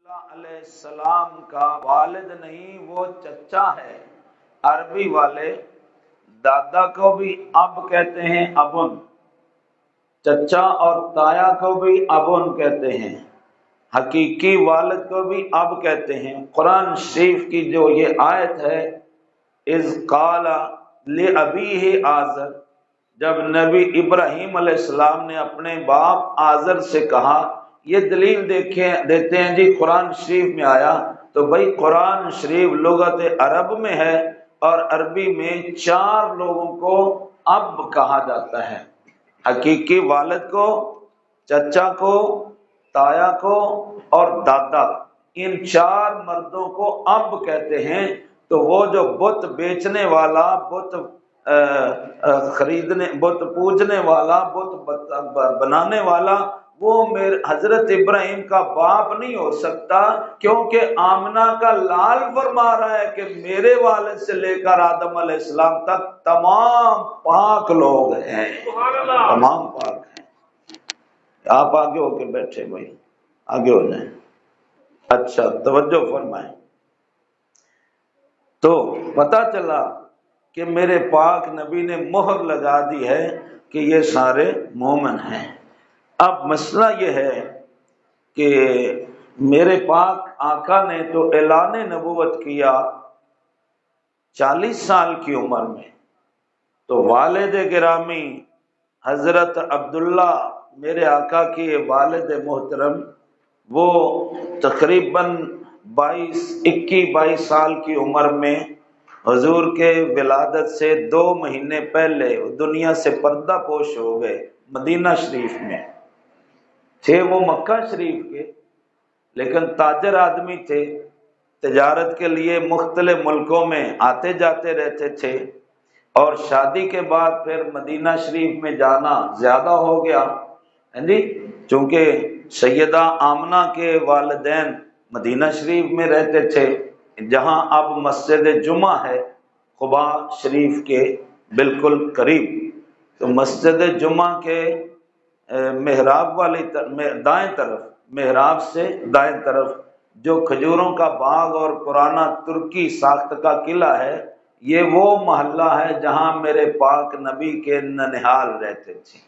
علیہ السلام کا والد نہیں، وہ چچا ہے۔ عربی والے دادا کو بھی اب کہتے ہیں ابن، چچا اور تایا کو بھی ابن کہتے ہیں، حقیقی والد کو بھی اب کہتے ہیں۔ قرآن شریف کی جو یہ آیت ہے اذ قال لأبیہ آزر، جب نبی ابراہیم علیہ السلام نے اپنے باپ آزر سے کہا، یہ دلیل دیتے ہیں جی قرآن شریف میں آیا، تو بھائی قرآن شریف لغت عرب میں ہے اور عربی میں 4 لوگوں کو اب کہا جاتا ہے، حقیقی والد کو، چچا کو، تایا کو اور دادا، ان 4 مردوں کو اب کہتے ہیں۔ تو وہ جو بت بیچنے والا، بت خریدنے، بت پوجنے والا، بت بنانے والا، وہ میرے حضرت ابراہیم کا باپ نہیں ہو سکتا، کیونکہ آمنہ کا لال فرما رہا ہے کہ میرے والد سے لے کر آدم علیہ السلام تک تمام پاک لوگ ہیں، تمام پاک ہیں۔ آپ آگے ہو کے بیٹھے بھائی، آگے ہو جائیں۔ اچھا توجہ فرمائیں۔ تو پتہ چلا کہ میرے پاک نبی نے مہر لگا دی ہے کہ یہ سارے مومن ہیں۔ اب مسئلہ یہ ہے کہ میرے پاک آقا نے تو اعلان نبوت کیا 40 سال کی عمر میں، تو والد گرامی حضرت عبداللہ میرے آقا کے والد محترم، وہ تقریباً 21-22 سال کی عمر میں حضور کے ولادت سے 2 مہینے پہلے دنیا سے پردہ پوش ہو گئے۔ مدینہ شریف میں تھے، وہ مکہ شریف کے، لیکن تاجر آدمی تھے، تجارت کے لیے مختلف ملکوں میں آتے جاتے رہتے تھے، اور شادی کے بعد پھر مدینہ شریف میں جانا زیادہ ہو گیا، چونکہ سیدہ آمنہ کے والدین مدینہ شریف میں رہتے تھے، جہاں اب مسجد جمعہ ہے قباء شریف کے بالکل قریب۔ تو مسجد جمعہ کے محراب والی دائیں طرف، محراب سے دائیں طرف جو کھجوروں کا باغ اور پرانا ترکی ساخت کا قلعہ ہے، یہ وہ محلہ ہے جہاں میرے پاک نبی کے ننھال رہتے تھے،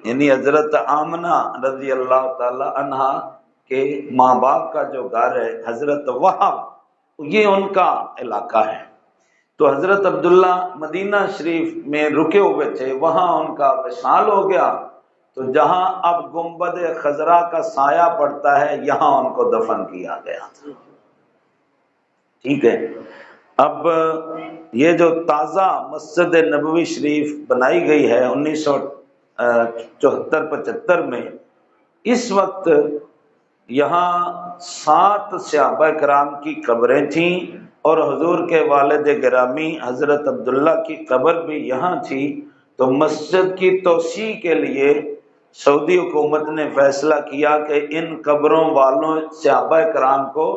یعنی حضرت آمنہ رضی اللہ تعالی عنہا کے ماں باپ کا جو گھر ہے حضرت وہب، یہ ان کا علاقہ ہے۔ تو حضرت عبداللہ مدینہ شریف میں رکے ہوئے تھے، وہاں ان کا وصال ہو گیا، تو جہاں اب گنبد خضرا کا سایہ پڑتا ہے یہاں ان کو دفن کیا گیا تھا۔ ٹھیک ہے، اب یہ جو تازہ مسجد نبوی شریف بنائی گئی ہے 1974-75 میں، اس وقت یہاں 7 صحابہ کرام کی قبریں تھیں، اور حضور کے والد گرامی حضرت عبداللہ کی قبر بھی یہاں تھی۔ تو مسجد کی توسیع کے لیے سعودی حکومت نے فیصلہ کیا کہ ان قبروں والوں صحابہ کرام کو